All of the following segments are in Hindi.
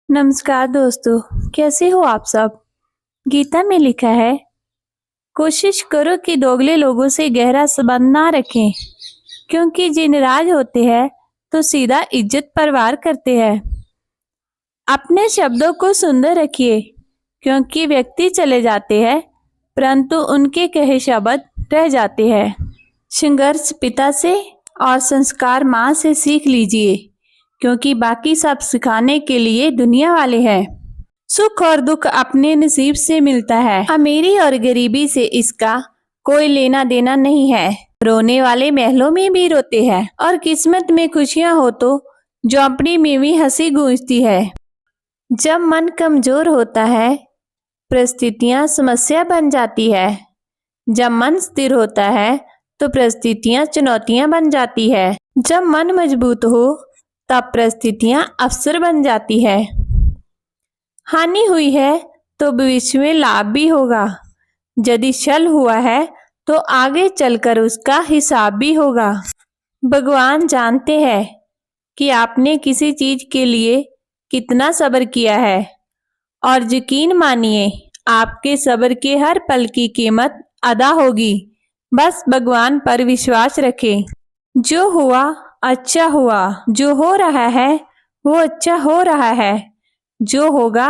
नमस्कार दोस्तों, कैसे हो आप सब। गीता में लिखा है, कोशिश करो कि दोगले लोगों से गहरा संबंध ना रखें, क्योंकि जे नाराज होते हैं तो सीधा इज्जत पर वार करते हैं। अपने शब्दों को सुंदर रखिए, क्योंकि व्यक्ति चले जाते हैं परंतु उनके कहे शब्द रह जाते हैं। संघर्ष पिता से और संस्कार माँ से सीख लीजिए, क्योंकि बाकी सब सिखाने के लिए दुनिया वाले हैं। सुख और दुख अपने नसीब से मिलता है, अमीरी और गरीबी से इसका कोई लेना देना नहीं है। रोने वाले महलों में भी रोते हैं और किस्मत में खुशियां हो तो झोंपड़ी में भी हंसी गूंजती है। जब मन कमजोर होता है परिस्थितियां समस्या बन जाती है। जब मन स्थिर होता है तो परिस्थितियां चुनौतियां बन जाती है। जब मन मजबूत हो तब परिस्थितियां अवसर बन जाती है। हानि हुई है तो भविष्य में लाभ भी होगा। यदि छल हुआ है तो आगे चलकर उसका हिसाब भी होगा। भगवान जानते हैं कि आपने किसी चीज के लिए कितना सब्र किया है, और यकीन मानिए आपके सब्र के हर पल की कीमत अदा होगी। बस भगवान पर विश्वास रखें। जो हुआ अच्छा हुआ, जो हो रहा है वो अच्छा हो रहा है, जो होगा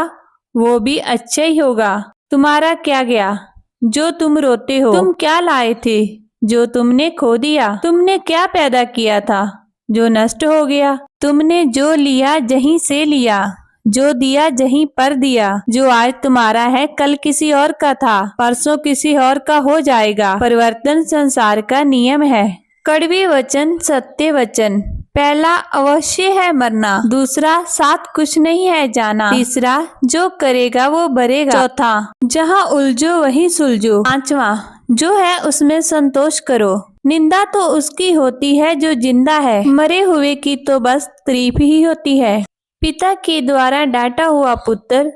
वो भी अच्छा ही होगा। तुम्हारा क्या गया जो तुम रोते हो? तुम क्या लाए थे जो तुमने खो दिया? तुमने क्या पैदा किया था जो नष्ट हो गया? तुमने जो लिया जहीं से लिया, जो दिया जहीं पर दिया। जो आज तुम्हारा है कल किसी और का था, परसों किसी और का हो जाएगा। परिवर्तन संसार का नियम है। कड़वे वचन सत्य वचन। पहला अवश्य है मरना, दूसरा साथ कुछ नहीं है जाना, तीसरा जो करेगा वो भरेगा, चौथा जहाँ उलझो वहीं सुलझो, पांचवा जो है उसमें संतोष करो। निंदा तो उसकी होती है जो जिंदा है, मरे हुए की तो बस तारीफ ही होती है। पिता के द्वारा डांटा हुआ पुत्र,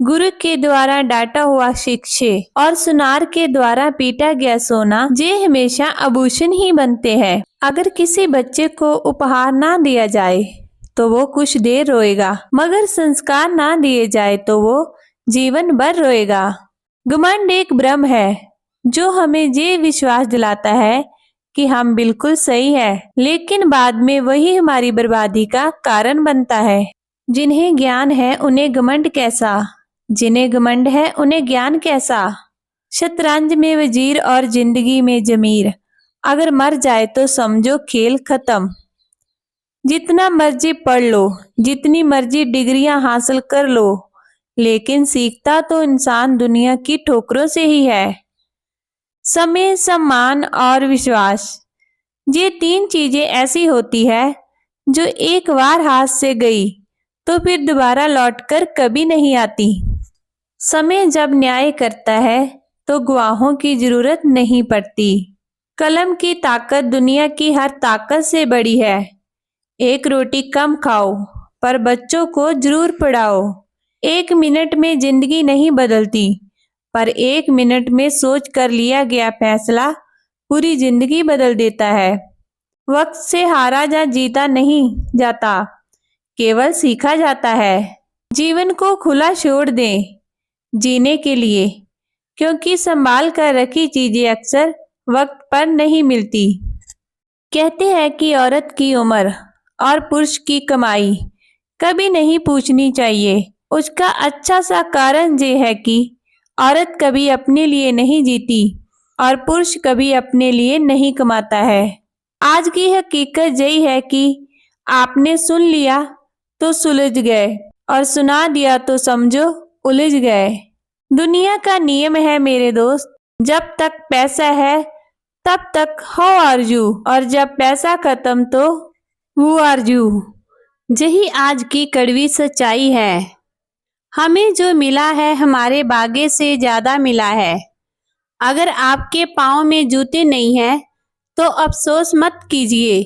गुरु के द्वारा डांटा हुआ शिक्षक और सुनार के द्वारा पीटा गया सोना, ये हमेशा आभूषण ही बनते हैं। अगर किसी बच्चे को उपहार ना दिया जाए तो वो कुछ देर रोएगा, मगर संस्कार ना दिए जाए तो वो जीवन भर रोएगा। घमंड एक भ्रम है जो हमें ये विश्वास दिलाता है कि हम बिल्कुल सही है, लेकिन बाद में वही हमारी बर्बादी का कारण बनता है। जिन्हें ज्ञान है उन्हें घमंड कैसा, जिन्हें घमंड है उन्हें ज्ञान कैसा। शतरंज में वजीर और जिंदगी में जमीर, अगर मर जाए तो समझो खेल खत्म। जितना मर्जी पढ़ लो, जितनी मर्जी डिग्रियां हासिल कर लो, लेकिन सीखता तो इंसान दुनिया की ठोकरों से ही है। समय, सम्मान और विश्वास, ये तीन चीजें ऐसी होती है जो एक बार हाथ से गई तो फिर दोबारा लौटकर कभी नहीं आती। समय जब न्याय करता है तो गवाहों की जरूरत नहीं पड़ती। कलम की ताकत दुनिया की हर ताकत से बड़ी है। एक रोटी कम खाओ पर बच्चों को जरूर पढ़ाओ। 1 मिनट में जिंदगी नहीं बदलती, पर 1 मिनट में सोच कर लिया गया फैसला पूरी जिंदगी बदल देता है। वक्त से हारा या जीता नहीं जाता, केवल सीखा जाता है। जीवन को खुला छोड़ दें जीने के लिए, क्योंकि संभाल कर रखी चीजें अक्सर वक्त पर नहीं मिलती। कहते हैं कि औरत की उम्र और पुरुष की कमाई कभी नहीं पूछनी चाहिए। उसका अच्छा सा कारण ये है कि औरत कभी अपने लिए नहीं जीती और पुरुष कभी अपने लिए नहीं कमाता है। आज की हकीकत यही है कि आपने सुन लिया तो सुलझ गए, और सुना दिया तो समझो उलझ गए। दुनिया का नियम है मेरे दोस्त, जब तक पैसा है तब तक हाउ आर यू, और जब पैसा खत्म तो हु आर यू। यही आज की कड़वी सच्चाई है। हमें जो मिला है हमारे भाग्य से ज्यादा मिला है। अगर आपके पाँव में जूते नहीं हैं तो अफसोस मत कीजिए,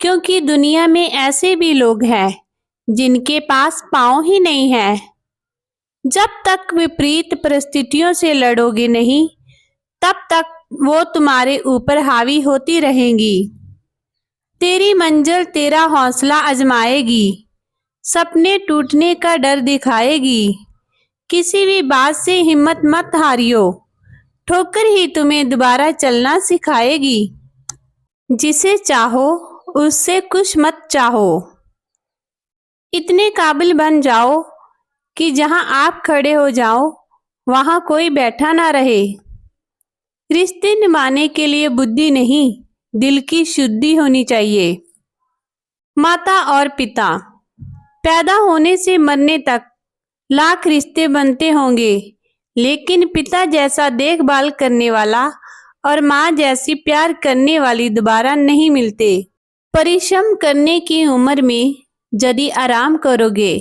क्योंकि दुनिया में ऐसे भी लोग हैं जिनके पास पाँव ही नहीं है। जब तक विपरीत परिस्थितियों से लड़ोगे नहीं, तब तक वो तुम्हारे ऊपर हावी होती रहेंगी। तेरी मंजिल तेरा हौसला आजमाएगी। सपने टूटने का डर दिखाएगी। किसी भी बात से हिम्मत मत हारियो, ठोकर ही तुम्हें दोबारा चलना सिखाएगी। जिसे चाहो उससे कुछ मत चाहो, इतने काबिल बन जाओ कि जहां आप खड़े हो जाओ वहां कोई बैठा ना रहे। रिश्ते निभाने के लिए बुद्धि नहीं, दिल की शुद्धि होनी चाहिए। माता और पिता, पैदा होने से मरने तक लाख रिश्ते बनते होंगे, लेकिन पिता जैसा देखभाल करने वाला और माँ जैसी प्यार करने वाली दोबारा नहीं मिलते। परिश्रम करने की उम्र में यदि आराम करोगे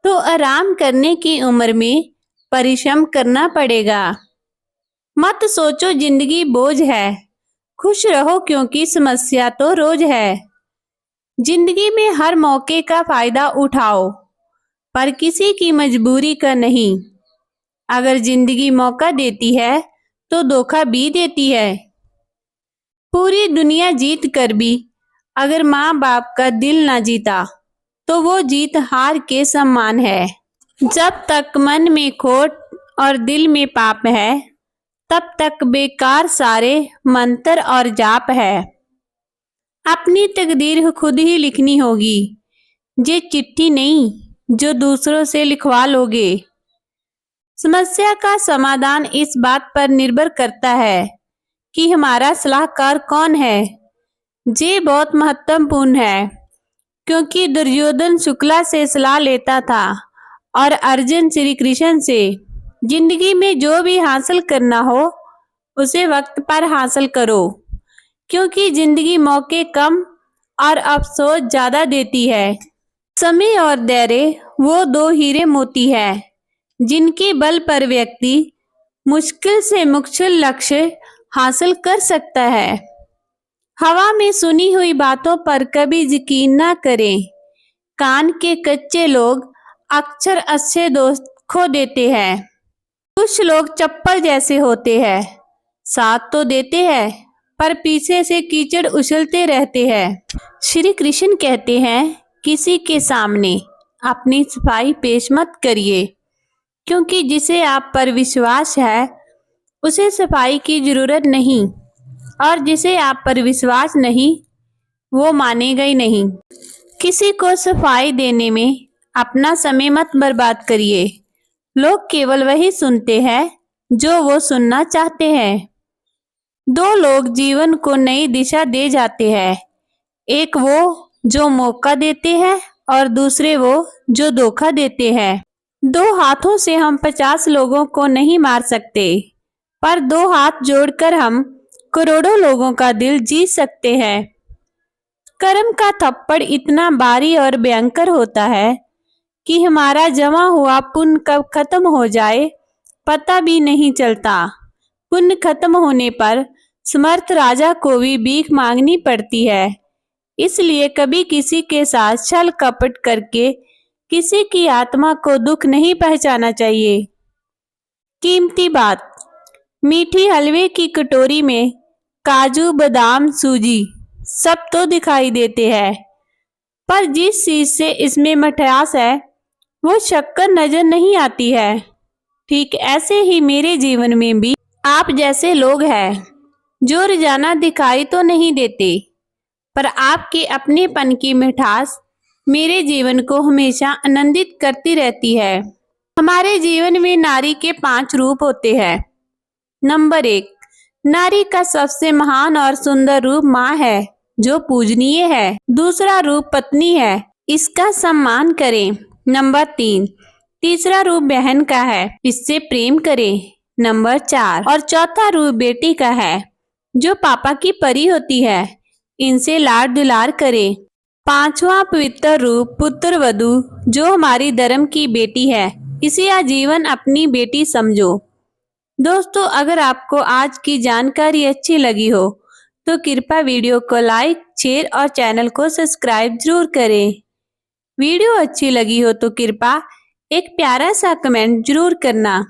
तो आराम करने की उम्र में परिश्रम करना पड़ेगा। मत सोचो जिंदगी बोझ है, खुश रहो क्योंकि समस्या तो रोज है। जिंदगी में हर मौके का फायदा उठाओ, पर किसी की मजबूरी का नहीं। अगर जिंदगी मौका देती है तो धोखा भी देती है। पूरी दुनिया जीत कर भी अगर माँ बाप का दिल ना जीता तो वो जीत हार के समान है। जब तक मन में खोट और दिल में पाप है, तब तक बेकार सारे मंत्र और जाप है। अपनी तकदीर खुद ही लिखनी होगी, ये चिट्ठी नहीं जो दूसरों से लिखवा लोगे। समस्या का समाधान इस बात पर निर्भर करता है कि हमारा सलाहकार कौन है। ये बहुत महत्वपूर्ण है, क्योंकि दुर्योधन शुक्ला से सलाह लेता था और अर्जुन श्री कृष्ण से। जिंदगी में जो भी हासिल करना हो उसे वक्त पर हासिल करो, क्योंकि जिंदगी मौके कम और अफसोस ज्यादा देती है। समय और धैर्य वो दो हीरे मोती है जिनके बल पर व्यक्ति मुश्किल से मुश्किल लक्ष्य हासिल कर सकता है। हवा में सुनी हुई बातों पर कभी यकीन ना करें। कान के कच्चे लोग अक्सर अच्छे दोस्त खो देते हैं। कुछ लोग चप्पल जैसे होते हैं, साथ तो देते हैं पर पीछे से कीचड़ उछलते रहते हैं। श्री कृष्ण कहते हैं, किसी के सामने अपनी सफाई पेश मत करिए, क्योंकि जिसे आप पर विश्वास है उसे सफाई की जरूरत नहीं, और जिसे आप पर विश्वास नहीं वो मानेगा ही नहीं। किसी को सफाई देने में अपना समय मत बर्बाद करिए। लोग केवल वही सुनते हैं जो वो सुनना चाहते हैं। दो लोग जीवन को नई दिशा दे जाते हैं, एक वो जो मौका देते हैं और दूसरे वो जो धोखा देते हैं। दो हाथों से हम 50 लोगों को नहीं मार सकते, पर दो हाथ जोड़कर हम करोड़ों लोगों का दिल जीत सकते हैं। कर्म का थप्पड़ इतना भारी और भयंकर होता है कि हमारा जमा हुआ पुण्य कब खत्म हो जाए पता भी नहीं चलता। पुण्य खत्म होने पर समर्थ राजा को भी भीख मांगनी पड़ती है। इसलिए कभी किसी के साथ छल कपट करके किसी की आत्मा को दुख नहीं पहुंचाना चाहिए। कीमती बात, मीठी हलवे की कटोरी में काजू बादाम सूजी सब तो दिखाई देते हैं, पर जिस चीज से इसमें मिठास है वो शक्कर नजर नहीं आती है। ठीक ऐसे ही मेरे जीवन में भी आप जैसे लोग हैं जो रोजाना दिखाई तो नहीं देते, पर आपके अपनेपन की मिठास मेरे जीवन को हमेशा आनंदित करती रहती है। हमारे जीवन में नारी के 5 रूप होते हैं। नंबर 1, नारी का सबसे महान और सुंदर रूप माँ है, जो पूजनीय है। दूसरा रूप पत्नी है, इसका सम्मान करें। नंबर 3, तीसरा रूप बहन का है, इससे प्रेम करें। नंबर 4 और चौथा रूप बेटी का है, जो पापा की परी होती है, इनसे लाड दुलार करें। पांचवा पवित्र रूप पुत्र वधू, जो हमारी धर्म की बेटी है, इसे आजीवन अपनी बेटी समझो। दोस्तों, अगर आपको आज की जानकारी अच्छी लगी हो तो कृपया वीडियो को लाइक, शेयर और चैनल को सब्सक्राइब जरूर करें। वीडियो अच्छी लगी हो तो कृपया एक प्यारा सा कमेंट जरूर करना।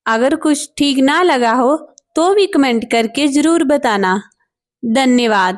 अगर कुछ ठीक ना लगा हो तो भी कमेंट करके जरूर बताना। धन्यवाद।